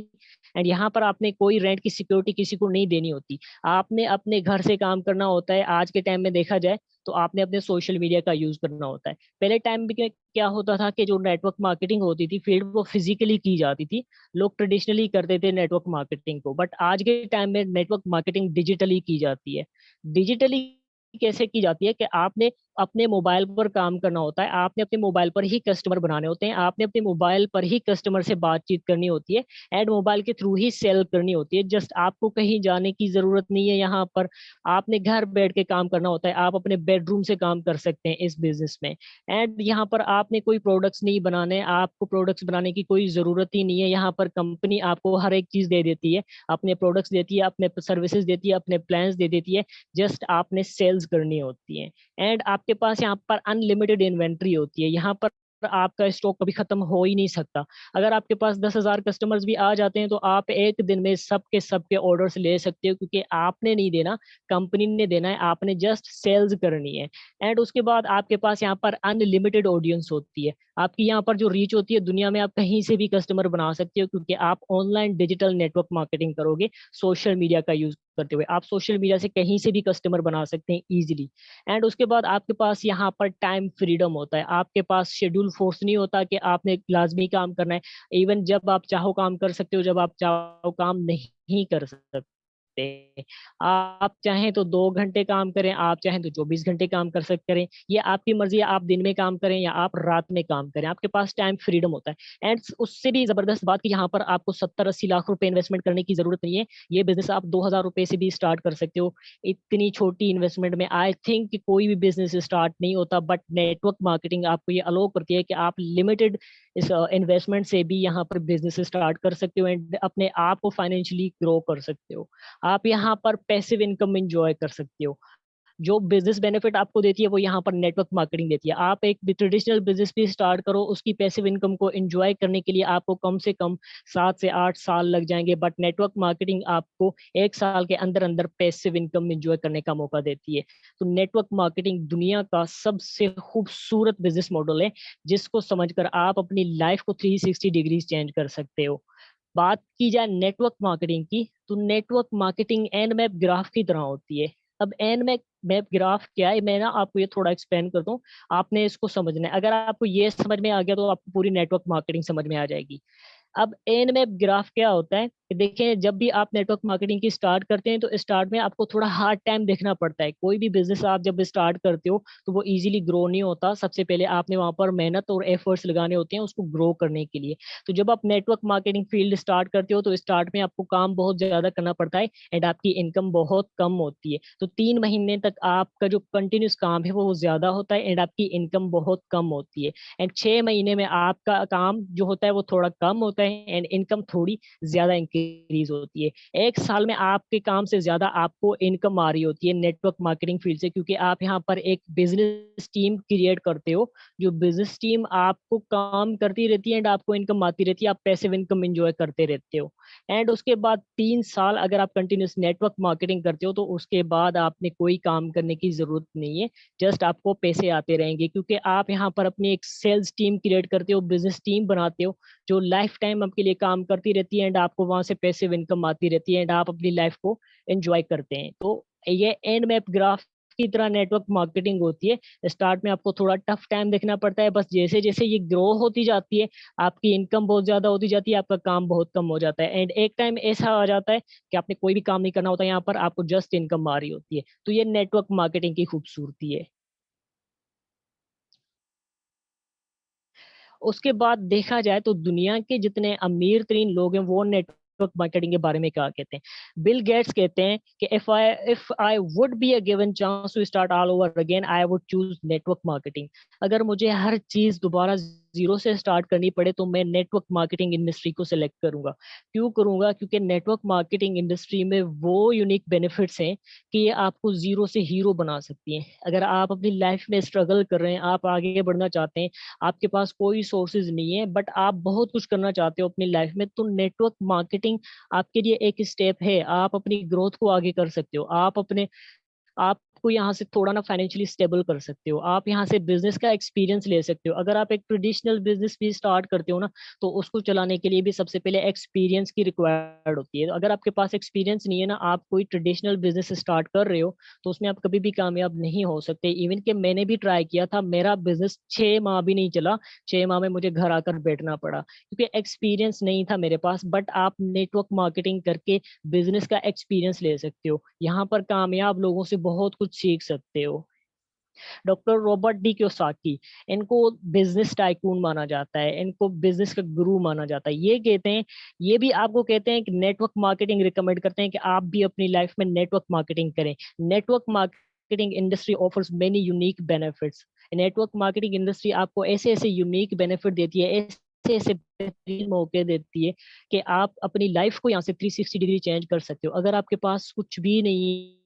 एंड यहाँ पर आपने कोई रेंट की सिक्योरिटी किसी को नहीं देनी होती। आपने अपने घर से काम करना होता है। आज के टाइम में देखा जाए तो आपने अपने सोशल मीडिया का यूज करना होता है। पहले टाइम में क्या होता था कि जो नेटवर्क मार्केटिंग होती थी फील्ड, वो फिजिकली की जाती थी, लोग ट्रेडिशनली करते थे नेटवर्क मार्केटिंग को, बट आज के टाइम में नेटवर्क मार्केटिंग डिजिटली की जाती है। डिजिटली कैसे की जाती है कि आपने अपने मोबाइल पर काम करना होता है, आपने अपने मोबाइल पर ही कस्टमर बनाने होते हैं, आपने अपने मोबाइल पर ही कस्टमर से बातचीत करनी होती है, एंड मोबाइल के थ्रू ही सेल करनी होती है। जस्ट आपको कहीं जाने की जरूरत नहीं है। यहाँ पर आपने घर बैठ के काम करना होता है, आप अपने बेडरूम से काम कर सकते हैं इस बिजनेस में। एंड यहाँ पर आपने कोई प्रोडक्ट्स नहीं बनाने, आपको प्रोडक्ट्स बनाने की कोई जरूरत ही नहीं है। यहाँ पर कंपनी आपको हर एक चीज दे देती है, अपने प्रोडक्ट्स देती है, अपने सर्विसेज देती है, अपने प्लान्स दे देती है, जस्ट आपने सेल्स करनी होती है। एंड आपके पास यहाँ पर अनलिमिटेड इन्वेंट्री होती है। यहाँ पर आपका स्टॉक कभी खत्म हो ही नहीं सकता। अगर आपके पास 10,000 कस्टमर्स भी आ जाते हैं, तो आप एक दिन में सबके ऑर्डर्स ले सकते हो, क्योंकि आपने नहीं देना, कंपनी ने देना है, आपने जस्ट सेल्स करनी है। एंड उसके बाद आपके पास यहाँ पर अनलिमिटेड ऑडियंस होती है। आपकी यहाँ पर जो रीच होती है, दुनिया में आप कहीं से भी कस्टमर बना सकते हो, क्योंकि आप ऑनलाइन डिजिटल नेटवर्क मार्केटिंग करोगे सोशल मीडिया का यूज करते हुए। आप सोशल मीडिया से कहीं से भी कस्टमर बना सकते हैं इजीली। एंड उसके बाद आपके पास यहाँ पर टाइम फ्रीडम होता है। आपके पास शेड्यूल फोर्स नहीं होता कि आपने लाजमी काम करना है। इवन जब आप चाहो काम कर सकते हो, जब आप चाहो काम नहीं कर सकते। आप चाहें तो 2 घंटे काम करें, आप चाहें तो 24 घंटे काम कर सकते करें, ये आपकी मर्जी है। आप दिन में काम करें या आप रात में काम करें, आपके पास टाइम फ्रीडम होता है। एंड उससे भी जबरदस्त बात कि यहाँ पर आपको 70-80 लाख रुपए इन्वेस्टमेंट करने की जरूरत नहीं है। ये बिजनेस आप 2,000 रुपए से भी स्टार्ट कर सकते हो। इतनी छोटी इन्वेस्टमेंट में आई थिंक कोई भी बिजनेस स्टार्ट नहीं होता, बट नेटवर्क मार्केटिंग आपको ये अलाउ करती है कि आप लिमिटेड इस इन्वेस्टमेंट से भी यहाँ पर बिजनेस स्टार्ट कर सकते हो, एंड अपने आप को फाइनेंशियली ग्रो कर सकते हो। आप यहाँ पर पैसिव इनकम एंजॉय कर सकते हो। जो बिजनेस बेनिफिट आपको देती है, वो यहाँ पर नेटवर्क मार्केटिंग देती है। आप एक ट्रेडिशनल बिजनेस भी स्टार्ट करो, उसकी पैसिव इनकम को एंजॉय करने के लिए आपको कम से कम 7 से 8 साल लग जाएंगे, बट नेटवर्क मार्केटिंग आपको 1 साल के अंदर अंदर पैसिव इनकम एंजॉय करने का मौका देती है। तो नेटवर्क मार्केटिंग दुनिया का सबसे खूबसूरत बिजनेस मॉडल है, जिसको समझकर आप अपनी लाइफ को 360 डिग्री चेंज कर सकते हो। बात की जाए नेटवर्क मार्केटिंग की, तो network marketing and map graph की तरह होती है। अब एंड मैप ग्राफ क्या है, मैं ना आपको ये थोड़ा एक्सप्लेन करता हूँ, आपने इसको समझना है। अगर आपको ये समझ में आ गया, तो आपको पूरी नेटवर्क मार्केटिंग समझ में आ जाएगी। अब एन मैप ग्राफ क्या होता है कि देखें, जब भी आप नेटवर्क मार्केटिंग की स्टार्ट करते हैं, तो स्टार्ट में आपको थोड़ा हार्ड टाइम देखना पड़ता है। कोई भी बिजनेस आप जब स्टार्ट करते हो, तो वो इजीली ग्रो नहीं होता। सबसे पहले आपने वहां पर मेहनत और एफर्ट्स लगाने होते हैं उसको ग्रो करने के लिए। तो जब आप नेटवर्क मार्केटिंग फील्ड स्टार्ट करते हो, तो स्टार्ट में आपको काम बहुत ज्यादा करना पड़ता है, एंड आपकी इनकम बहुत कम होती है। तो 3 महीने तक आपका जो कंटिन्यूस काम है वो ज्यादा होता है, एंड आपकी इनकम बहुत कम होती है। एंड 6 महीने में आपका काम जो होता है वो थोड़ा कम होता है, ہوتا ہے اینڈ انکم تھوڑی زیادہ انکریز ہوتی ہے. ایک سال میں آپ کے کام سے زیادہ آپ کو انکم آ رہی ہوتی ہے نیٹ ورک مارکیٹنگ فیلڈ سے, کیونکہ آپ یہاں پر ایک بزنس ٹیم کریٹ کرتے ہو, جو بزنس ٹیم آپ کو کام کرتی رہتی ہے اینڈ آپ کو انکم آتی رہتی ہے, آپ پیسیو انکم انجوائے کرتے رہتے ہو. اینڈ اس کے بعد 3 سال اگر آپ کنٹینیوس نیٹ ورک مارکیٹنگ کرتے ہو تو اس کے بعد آپ نے کوئی کام کرنے کی ضرورت نہیں ہے, جسٹ آپ کو پیسے آتے رہیں گے, کیونکہ آپ یہاں پر اپنی ایک سیلز ٹیم کریٹ کرتے ہو, بزنس ٹیم بناتے ہو جو لائف ٹائم آپ کے لیے کام کرتی رہتی ہے اینڈ آپ کو وہاں سے پیسیو انکم آتی رہتی ہے اینڈ آپ اپنی لائف کو انجوائے کرتے ہیں. تو یہ اینڈ میپ گراف کی طرح نیٹ ورک مارکیٹنگ ہوتی ہے. اسٹارٹ میں آپ کو تھوڑا ٹف ٹائم دیکھنا پڑتا ہے, بس جیسے جیسے یہ گرو ہوتی جاتی ہے آپ کی انکم بہت زیادہ ہوتی جاتی ہے, آپ کا کام بہت کم ہو جاتا ہے اینڈ ایک ٹائم ایسا آ جاتا ہے کہ آپ نے کوئی بھی کام نہیں کرنا ہوتا, یہاں پر آپ کو جسٹ انکم آ رہی ہوتی ہے. تو یہ نیٹ ورک مارکیٹنگ کی خوبصورتی ہے. اس کے بعد دیکھا جائے تو دنیا کے جتنے امیر ترین لوگ ہیں وہ نیٹ ورک مارکیٹنگ کے بارے میں کیا کہتے ہیں. بل گیٹس کہتے ہیں کہ if I would be a given chance to start all over again, I would choose network marketing. اگر مجھے ہر چیز دوبارہ زیرو سے اسٹارٹ کرنی پڑے تو میں نیٹ ورک مارکیٹنگ انڈسٹری کو سلیکٹ کروں گا. کیوں کروں گا؟ کیونکہ نیٹ ورک مارکیٹنگ انڈسٹری میں وہ یونیک بینیفٹس ہیں کہ یہ آپ کو زیرو سے ہیرو بنا سکتی ہیں. اگر آپ اپنی لائف میں اسٹرگل کر رہے ہیں, آپ آگے بڑھنا چاہتے ہیں, آپ کے پاس کوئی سورسز نہیں ہے بٹ آپ بہت کچھ کرنا چاہتے ہو اپنی لائف میں, تو نیٹ ورک مارکیٹنگ آپ کے لیے ایک اسٹیپ ہے. آپ اپنی گروتھ کو آگے کر سکتے ہو, آپ کو یہاں سے تھوڑا نا فائنینشلی اسٹیبل کر سکتے ہو, آپ یہاں سے بزنس کا ایکسپیرینس لے سکتے ہو. اگر آپ ایک ٹریڈیشنل بزنس بھی اسٹارٹ کرتے ہو نا تو اس کو چلانے کے لیے بھی سب سے پہلے ایکسپیرینس کی ریکوائرڈ ہوتی ہے. اگر آپ کے پاس ایکسپیرینس نہیں ہے نا, آپ کوئی ٹریڈیشنل بزنس اسٹارٹ کر رہے ہو تو اس میں آپ کبھی بھی کامیاب نہیں ہو سکتے. ایون کہ میں نے بھی ٹرائی کیا تھا, میرا بزنس 6 ماہ بھی نہیں چلا, 6 ماہ میں مجھے گھر آ کر بیٹھنا پڑا کیونکہ ایکسپیرینس نہیں تھا میرے پاس. بٹ آپ نیٹ ورک مارکیٹنگ کر کے بزنس کا ایکسپیرینس لے سکتے ہو, یہاں پر کامیاب لوگوں سے بہت کچھ سیکھ سکتے ہو. ڈاکٹر رابرٹ ڈی کیوساکی, ان کو بزنس ٹائکون مانا جاتا ہے, ان کو بزنس کا گرو مانا جاتا ہے. یہ کہتے ہیں, یہ بھی آپ کو کہتے ہیں کہ نیٹ ورک مارکیٹنگ ریکمینڈ کرتے ہیں کہ آپ بھی اپنی لائف میں نیٹ ورک مارکیٹنگ کریں. Network marketing industry offers many unique benefits. Network marketing industry آپ کو ایسے ایسے یونیک بینیفٹ دیتی ہے, ایسے ایسے بہترین موقع دیتی ہے کہ آپ اپنی لائف کو یہاں سے 360 ڈگری چینج کر سکتے ہو. اگر آپ کے پاس کچھ بھی نہیں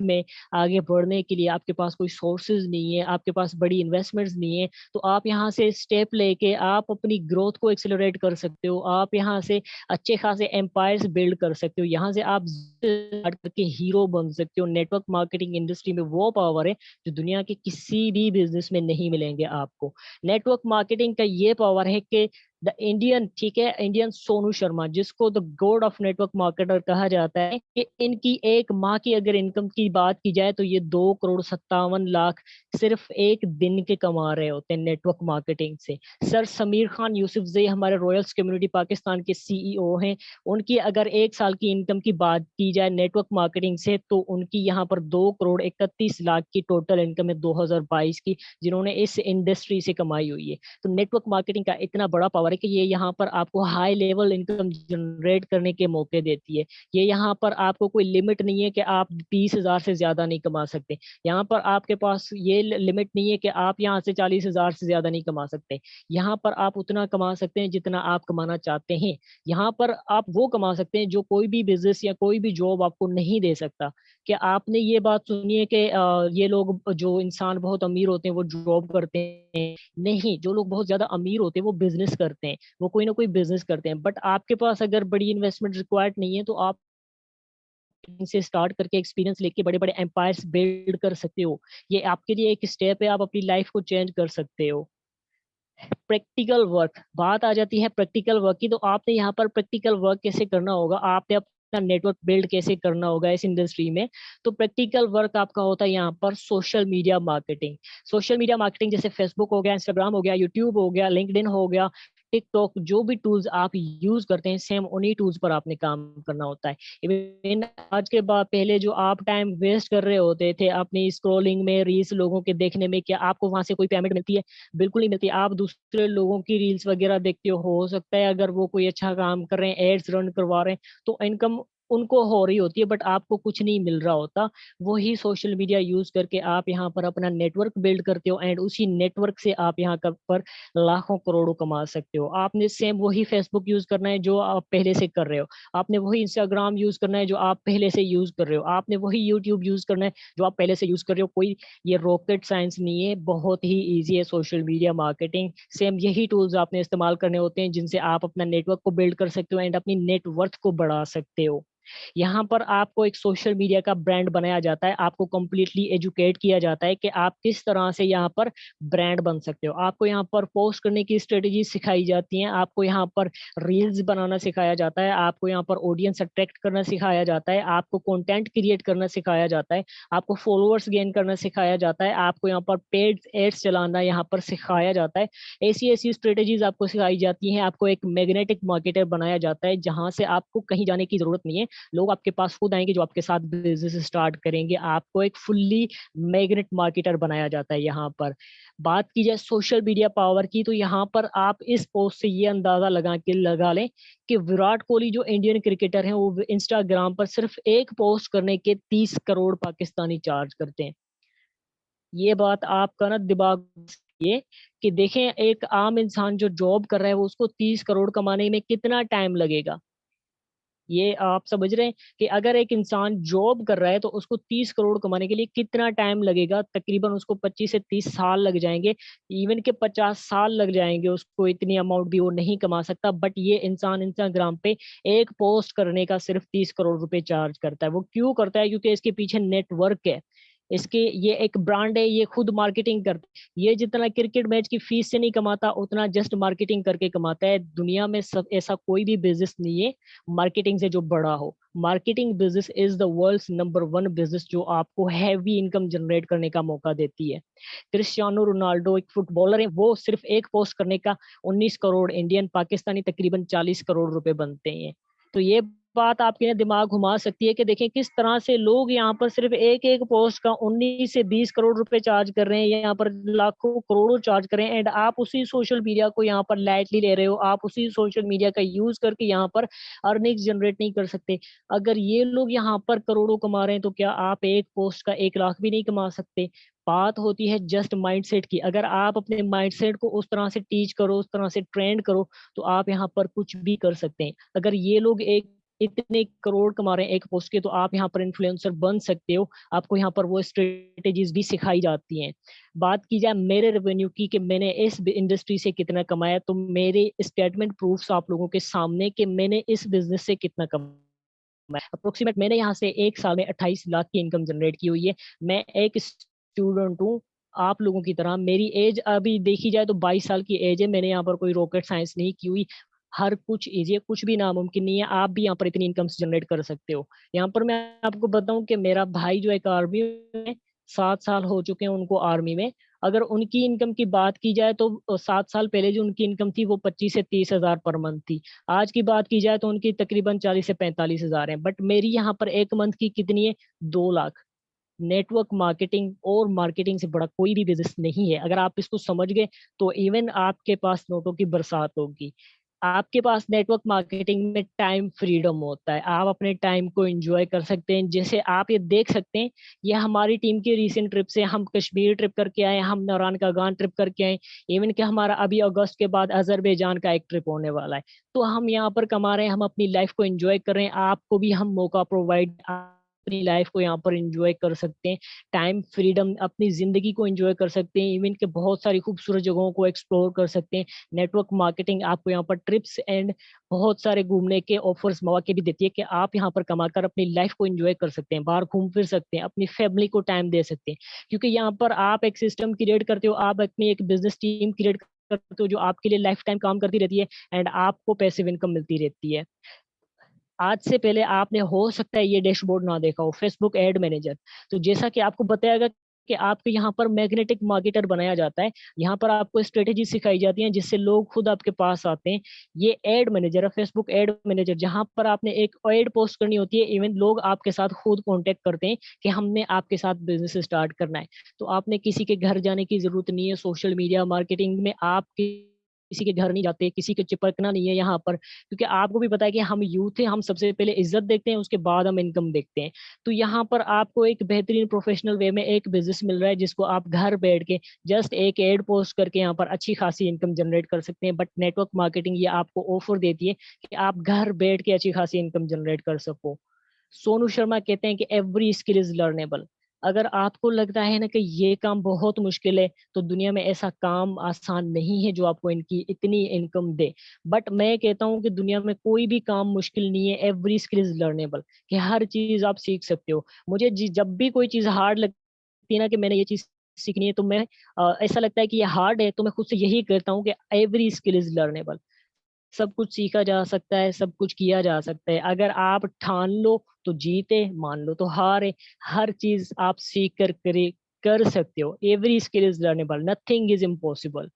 میں آگے بڑھنے کے لیے, آپ کے پاس کوئی سورسز نہیں ہے, آپ کے پاس بڑی انویسٹمنٹس نہیں ہے, تو آپ یہاں سے اسٹیپ لے کے آپ اپنی گروتھ کو ایکسلریٹ کر سکتے ہو. آپ یہاں سے اچھے خاصے امپائرز بلڈ کر سکتے ہو, یہاں سے آپ کر کے ہیرو بن سکتے ہو. نیٹ ورک مارکیٹنگ انڈسٹری میں وہ پاور ہے جو دنیا کے کسی بھی بزنس میں نہیں ملیں گے آپ کو. نیٹ ورک مارکیٹنگ کا یہ پاور ہے کہ دا انڈین, ٹھیک ہے, انڈین سونو شرما, جس کو the god of network marketer کہا جاتا ہے, کہ ان کی ایک ماہ کی اگر انکم کی بات کی جائے تو یہ 2,57,00,000 صرف ایک دن کے کما رہے ہوتے ہیں نیٹ ورک مارکیٹنگ سے. سر سمیر خان یوسف زئی ہمارے رویلز کمیونٹی پاکستان کے CEO ہیں, ان کی اگر ایک سال کی انکم کی بات کی جائے نیٹ ورک مارکیٹنگ سے تو ان کی یہاں پر 2,31,00,000 کی ٹوٹل انکم ہے 2022 کی, جنہوں نے اس انڈسٹری سے کمائی ہوئی ہے. تو نیٹ ورک مارکیٹنگ کا اتنا بڑا پاور ہے کہ یہ یہاں پر آپ کو ہائی لیول انکم جنریٹ کرنے کے موقع دیتی ہے. یہ یہاں پر آپ کو کوئی لمٹ نہیں ہے کہ آپ 20,000 سے زیادہ نہیں کما سکتے. یہاں پر آپ کے پاس یہ لمٹ نہیں ہے کہ آپ یہاں سے 40,000 سے زیادہ نہیں کما سکتے. یہاں پر آپ اتنا کما سکتے ہیں جتنا آپ کمانا چاہتے ہیں. یہاں پر آپ وہ کما سکتے ہیں جو کوئی بھی بزنس یا کوئی بھی جاب آپ کو نہیں دے سکتا. کہ آپ نے یہ بات سنی ہے کہ یہ لوگ جو انسان بہت امیر ہوتے ہیں وہ جاب کرتے ہیں, نہیں, جو لوگ بہت زیادہ امیر ہوتے ہیں وہ بزنس کرتے ہیں, وہ کوئی نہ کوئی بزنس کرتے ہیں. بٹ آپ کے پاس اگر بڑی انویسٹمنٹ ریکوائرڈ نہیں ہے تو آپ سے سٹارٹ کر کے ایکسپیرینس لے کے بڑے بڑے امپائرز بلڈ کر سکتے ہو. یہ آپ کے لیے ایک اسٹیپ ہے, آپ اپنی لائف کو چینج کر سکتے ہو. پریکٹیکل ورک, بات آ جاتی ہے پریکٹیکل ورک کی, تو آپ نے یہاں پر پریکٹیکل ورک کیسے کرنا ہوگا, آپ نے اپنا نیٹ ورک بلڈ کیسے کرنا ہوگا اس انڈسٹری میں. تو پریکٹیکل ورک آپ کا ہوتا ہے یہاں پر social media marketing. Social media marketing جیسے فیس بک ہو گیا, انسٹاگرام ہو گیا, یوٹیوب ہو گیا, لنکڈ ان ہو گیا, ٹک ٹاک, جو بھی ٹولز آپ یوز کرتے ہیں سیم انہی ٹولز پر آپ نے کام کرنا ہوتا ہے. ایون آج کے بعد پہلے جو آپ ٹائم ویسٹ کر رہے ہوتے تھے اپنی اسکرولنگ میں, ریلس لوگوں کے دیکھنے میں, کیا آپ کو وہاں سے کوئی پیمنٹ ملتی ہے؟ بالکل نہیں ملتی. آپ دوسرے لوگوں کی ریلس وغیرہ دیکھتے ہو سکتا ہے اگر وہ کوئی اچھا کام کر رہے ہیں, ایڈس رن کروا رہے ہیں, تو انکم उनको हो रही होती है, बट आपको कुछ नहीं मिल रहा होता। वही सोशल मीडिया यूज करके आप यहाँ पर अपना नेटवर्क बिल्ड करते हो, एंड उसी नेटवर्क से आप यहाँ पर लाखों करोड़ों कमा सकते हो। आपने सेम वही फेसबुक यूज करना है जो आप पहले से कर रहे हो, आपने वही इंस्टाग्राम यूज करना है जो आप पहले से यूज कर रहे हो, आपने वही यूट्यूब यूज करना है जो आप पहले से यूज कर रहे हो। कोई ये रॉकेट साइंस नहीं है, बहुत ही ईजी है सोशल मीडिया मार्केटिंग। सेम यही टूल्स आपने इस्तेमाल करने होते हैं जिनसे आप अपना नेटवर्क को बिल्ड कर सकते हो एंड अपनी नेटवर्थ को बढ़ा सकते हो। यहाँ पर आपको एक सोशल मीडिया का ब्रांड बनाया जाता है, आपको कंप्लीटली एजुकेट किया जाता है कि आप किस तरह से यहाँ पर ब्रांड बन सकते हो। आपको यहाँ पर पोस्ट करने की स्ट्रेटेजी सिखाई जाती हैं, आपको यहाँ पर रील्स बनाना सिखाया जाता है, आपको यहाँ पर ऑडियंस अट्रैक्ट करना सिखाया जाता है, आपको कंटेंट क्रिएट करना सिखाया जाता है, आपको फॉलोअर्स गेन करना सिखाया जाता है, आपको यहाँ पर पेड एड्स चलाना यहाँ पर सिखाया जाता है। ऐसी ऐसी स्ट्रेटेजीज आपको सिखाई जाती हैं, आपको एक मैग्नेटिक मार्केटर बनाया जाता है जहां से आपको कहीं जाने की जरूरत नहीं है। लोग आपके पास खुद आएंगे जो आपके साथ बिजनेस स्टार्ट करेंगे। आपको एक फुल्ली मैग्नेट मार्केटर बनाया जाता है। यहाँ पर बात की जाए सोशल मीडिया पावर की, तो यहाँ पर आप इस पोस्ट से ये अंदाजा लगा लें कि विराट कोहली जो इंडियन क्रिकेटर हैं वो इंस्टाग्राम पर सिर्फ एक पोस्ट करने के 30 करोड़ पाकिस्तानी चार्ज करते हैं। ये बात आपका ना दिमाग ये कि देखें, एक आम इंसान जो जॉब कर रहा है वो उसको 30 करोड़ कमाने में कितना टाइम लगेगा। ये आप समझ रहे हैं कि अगर एक इंसान जॉब कर रहा है तो उसको 30 करोड़ कमाने के लिए कितना टाइम लगेगा। तकरीबन उसको 25 से 30 साल लग जाएंगे, इवन के 50 साल लग जाएंगे उसको, इतनी अमाउंट भी वो नहीं कमा सकता। बट ये इंसान इंस्टाग्राम पे एक पोस्ट करने का सिर्फ 30 करोड़ रुपए चार्ज करता है। वो क्यों करता है? क्योंकि इसके पीछे नेटवर्क है, इसके ये एक ब्रांड है, ये खुद मार्केटिंग करता है। ये जितना क्रिकेट मैच की फीस से नहीं कमाता उतना जस्ट मार्केटिंग करके कमाता है। दुनिया में सब ऐसा कोई भी बिजनेस नहीं है मार्केटिंग से जो बड़ा हो। Marketing business is the world's number 1 business जो आपको हैवी इनकम जनरेट करने का मौका देती है। क्रिस्टियानो रोनाल्डो एक फुटबॉलर है, वो सिर्फ एक पोस्ट करने का 19 करोड़ इंडियन पाकिस्तानी तकरीबन 40 करोड़ रुपए बनते हैं। तो ये बात आपके ना दिमाग घुमा सकती है कि देखें किस तरह से लोग यहाँ पर सिर्फ एक एक पोस्ट का 19 से 20 करोड़ रुपए चार्ज कर रहे हैं, यहाँ पर लाखों करोड़ों चार्ज कर रहे हैं। एंड आप उसी सोशल मीडिया को यहाँ पर लाइटली ले रहे हो, आप उसी सोशल मीडिया का यूज करके यहाँ पर अर्निंग्स जनरेट नहीं कर सकते। अगर ये लोग यहाँ पर करोड़ों कमा रहे हैं तो क्या आप एक पोस्ट का 1 लाख भी नहीं कमा सकते? बात होती है जस्ट माइंडसेट की। अगर आप अपने माइंडसेट को उस तरह से टीच करो, उस तरह से ट्रेंड करो, तो आप यहाँ पर कुछ भी कर सकते हैं। अगर ये लोग एक इतने करोड़ कमा रहे हैं एक पोस्ट के, तो आप यहाँ पर इन्फ्लुएंसर बन सकते हो। आपको यहाँ पर वो स्ट्रेटेजीज भी सिखाई जाती हैं। बात की जाए मेरे रेवेन्यू की कि मैंने इस इंडस्ट्री से कितना कमाया, तो मेरे स्टेटमेंट प्रूफ्स आप लोगों के सामने कि मैंने इस बिजनेस से कितना कमाया। अप्रोक्सीमेट मैंने यहाँ से एक साल में 28 लाख की इनकम जनरेट की हुई है। मैं एक स्टूडेंट हूँ आप लोगों की तरह। मेरी एज अभी देखी जाए तो 22 साल की एज है। मैंने यहाँ पर कोई रॉकेट साइंस नहीं की हुई। हर कुछ इजी है, कुछ भी नामुमकिन नहीं है। आप भी यहाँ पर इतनी इनकम जनरेट कर सकते हो। यहाँ पर मैं आपको बताऊं कि मेरा भाई जो एक आर्मी में 7 साल हो चुके हैं उनको आर्मी में। अगर उनकी इनकम की बात की जाए तो 7 साल पहले जो उनकी इनकम थी वो 25 से 30 हजार पर मंथ थी। आज की बात की जाए तो उनकी तकरीबन 40 से 45 हजार है। बट मेरी यहाँ पर एक मंथ की कितनी है? 2 लाख। नेटवर्क मार्केटिंग और मार्केटिंग से बड़ा कोई भी बिजनेस नहीं है। अगर आप इसको समझ गए तो इवन आपके पास नोटों की बरसात होगी। आपके पास नेटवर्क मार्केटिंग में टाइम फ्रीडम होता है, आप अपने टाइम को एंजॉय कर सकते हैं। जैसे आप ये देख सकते हैं, ये हमारी टीम की रीसेंट ट्रिप से हम कश्मीर ट्रिप करके आए, हम नौरान का गान ट्रिप करके आए। इवन कि हमारा अभी अगस्त के बाद अजरबैजान का एक ट्रिप होने वाला है। तो हम यहाँ पर कमा रहे हैं, हम अपनी लाइफ को एंजॉय कर रहे हैं। आपको भी हम मौका प्रोवाइड अपनी लाइफ को यहाँ पर एंजॉय कर सकते हैं। टाइम फ्रीडम, अपनी जिंदगी को एंजॉय कर सकते हैं। इवन के बहुत सारी खूबसूरत जगहों को एक्सप्लोर कर सकते हैं। नेटवर्क मार्केटिंग आपको यहाँ पर ट्रिप्स एंड बहुत सारे घूमने के ऑफर्स मौके भी देती है कि आप यहाँ पर कमाकर अपनी लाइफ को एंजॉय कर सकते हैं, बाहर घूम फिर सकते हैं, अपनी फैमिली को टाइम दे सकते हैं। क्योंकि यहाँ पर आप एक सिस्टम क्रिएट करते हो, आप अपनी एक बिजनेस टीम क्रिएट करते हो जो आपके लिए लाइफ टाइम काम करती रहती है एंड आपको पैसिव इनकम मिलती रहती है। आज से पहले आपने हो सकता है ये डैशबोर्ड ना देखा हो, फेसबुक एड मैनेजर। तो जैसा कि आपको बताया गया कि आपको यहाँ पर मैग्नेटिक मार्केटर बनाया जाता है। यहाँ पर आपको स्ट्रेटेजी सिखाई जाती है जिससे लोग खुद आपके पास आते हैं। ये एड मैनेजर है, फेसबुक एड मैनेजर, जहाँ पर आपने एक एड पोस्ट करनी होती है, इवन लोग आपके साथ खुद कांटेक्ट करते हैं कि हमने आपके साथ बिजनेस स्टार्ट करना है। तो आपने किसी के घर जाने की जरूरत नहीं है। सोशल मीडिया मार्केटिंग में आपकी किसी के घर नहीं जाते, किसी के चिपकना नहीं है यहाँ पर, क्योंकि आपको भी पता है कि हम यूथ हैं, हम सबसे पहले इज्जत देखते हैं, उसके बाद हम इनकम देखते हैं। तो यहाँ पर आपको एक बेहतरीन प्रोफेशनल वे में एक बिजनेस मिल रहा है, जिसको आप घर बैठ के जस्ट एक एड पोस्ट करके यहाँ पर अच्छी खासी इनकम जनरेट कर सकते हैं। बट नेटवर्क मार्केटिंग ये आपको ऑफर देती है कि आप घर बैठ के अच्छी खासी इनकम जनरेट कर सको। सोनू शर्मा कहते हैं कि एवरी स्किल इज लर्नेबल। अगर आपको लगता है ना कि ये काम बहुत मुश्किल है, तो दुनिया में ऐसा काम आसान नहीं है जो आपको इनकी इतनी इनकम दे। बट मैं कहता हूँ कि दुनिया में कोई भी काम मुश्किल नहीं है, एवरी स्किल इज लर्नेबल, कि हर चीज आप सीख सकते हो। मुझे जब भी कोई चीज हार्ड लगती है ना कि मैंने ये चीज सीखनी है, तो मैं ऐसा लगता है कि ये हार्ड है, तो मैं खुद से यही कहता हूँ कि एवरी स्किल इज लर्नेबल। सब कुछ सीखा जा सकता है, सब कुछ किया जा सकता है। अगर आप ठान लो तो जीते, मान लो तो हारे। हर चीज आप सीख कर करे कर सकते हो। Every skill is learnable, nothing is impossible.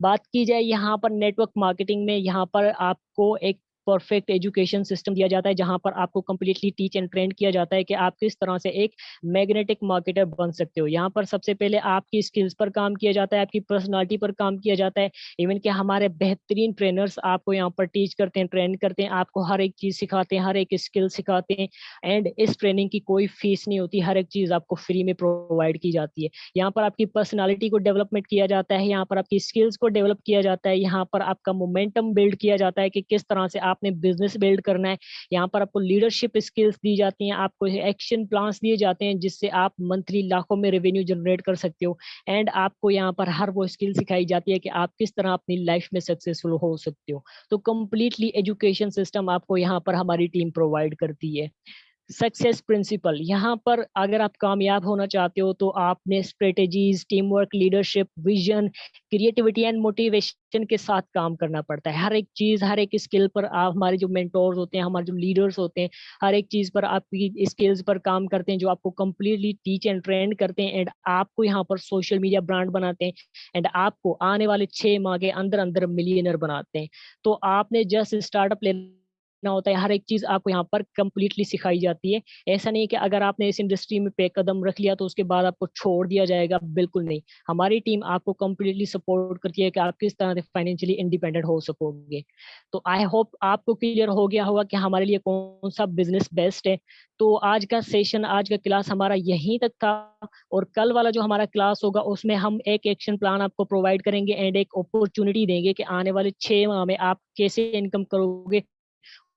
बात की जाए यहाँ पर नेटवर्क मार्केटिंग में, यहाँ पर आपको एक परफेक्ट एजुकेशन सिस्टम दिया जाता है, जहाँ पर आपको कंप्लीटली टीच एंड ट्रेन किया जाता है कि आप किस तरह से एक मैग्नेटिक मार्केटर बन सकते हो। यहाँ पर सबसे पहले आपकी स्किल्स पर काम किया जाता है, आपकी पर्सनालिटी पर काम किया जाता है। इवन कि हमारे बेहतरीन ट्रेनर्स आपको यहाँ पर टीच करते हैं, ट्रेन करते हैं, आपको हर एक चीज सिखाते हैं, हर एक स्किल सिखाते हैं। एंड इस ट्रेनिंग की कोई फीस नहीं होती, हर एक चीज आपको फ्री में प्रोवाइड की जाती है। यहाँ पर आपकी पर्सनालिटी को डेवलपमेंट किया जाता है, यहाँ पर आपकी स्किल्स को डेवलप किया जाता है, यहाँ पर आपका मोमेंटम बिल्ड किया जाता है कि किस तरह से आपने बिजनेस बिल्ड करना है। यहाँ पर आपको लीडरशिप स्किल्स दी जाती हैं, आपको एक्शन प्लान्स दिए जाते हैं, जिससे आप मंथली लाखों में रेवेन्यू जनरेट कर सकते हो। एंड आपको यहाँ पर हर वो स्किल सिखाई जाती है कि आप किस तरह अपनी लाइफ में सक्सेसफुल हो सकते हो। तो कंप्लीटली एजुकेशन सिस्टम आपको यहाँ पर हमारी टीम प्रोवाइड करती है। सक्सेस प्रिंसिपल, यहाँ पर अगर आप कामयाब होना चाहते हो तो आपने strategies, team work, leadership, vision, creativity and motivation के साथ काम करना पड़ता है। हर एक चीज, हर एक स्किल पर आप, हमारे जो मेंटोर्स होते हैं, हमारे जो लीडर्स होते हैं, हर एक चीज पर आपकी स्किल्स पर काम करते हैं, जो आपको कंप्लीटली टीच एंड ट्रेन करते हैं। एंड आपको यहाँ पर सोशल मीडिया ब्रांड बनाते हैं, एंड आपको आने वाले 6 माह के अंदर अंदर मिलियनर बनाते हैं। तो आपने जस्ट स्टार्टअप ना होता है, हर एक चीज आपको यहाँ पर कंप्लीटली सिखाई जाती है। ऐसा नहीं है कि अगर आपने इस इंडस्ट्री में पे कदम रख लिया तो उसके बाद आपको छोड़ दिया जाएगा, बिल्कुल नहीं। हमारी टीम आपको कंप्लीटली सपोर्ट करती है कि आप किस तरह से फाइनेंशियली इंडिपेंडेंट हो सकोगे। तो आई होप आपको क्लियर हो गया होगा कि हमारे लिए कौन सा बिजनेस बेस्ट है। तो आज का सेशन, आज का क्लास हमारा यहीं तक था। और कल वाला जो हमारा क्लास होगा उसमें हम एक एक्शन प्लान आपको प्रोवाइड करेंगे एंड एक अपॉर्चुनिटी देंगे कि आने वाले 6 माह में आप कैसे इनकम करोगे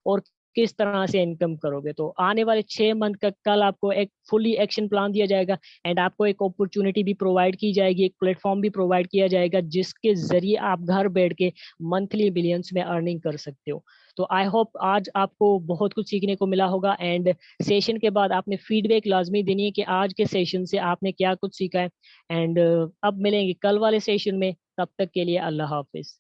और किस तरह से इनकम करोगे। तो आने वाले 6 मंथ का कल आपको एक फुली एक्शन प्लान दिया जाएगा, एंड आपको एक अपॉर्चुनिटी भी प्रोवाइड की जाएगी, एक प्लेटफॉर्म भी प्रोवाइड किया जाएगा, जिसके जरिए आप घर बैठ के मंथली बिलियंस में अर्निंग कर सकते हो। तो आई होप आज आपको बहुत कुछ सीखने को मिला होगा। एंड सेशन के बाद आपने फीडबैक लाजमी देनी है कि आज के सेशन से आपने क्या कुछ सीखा है। एंड अब मिलेंगे कल वाले सेशन में, तब तक के लिए अल्लाह हाफिज।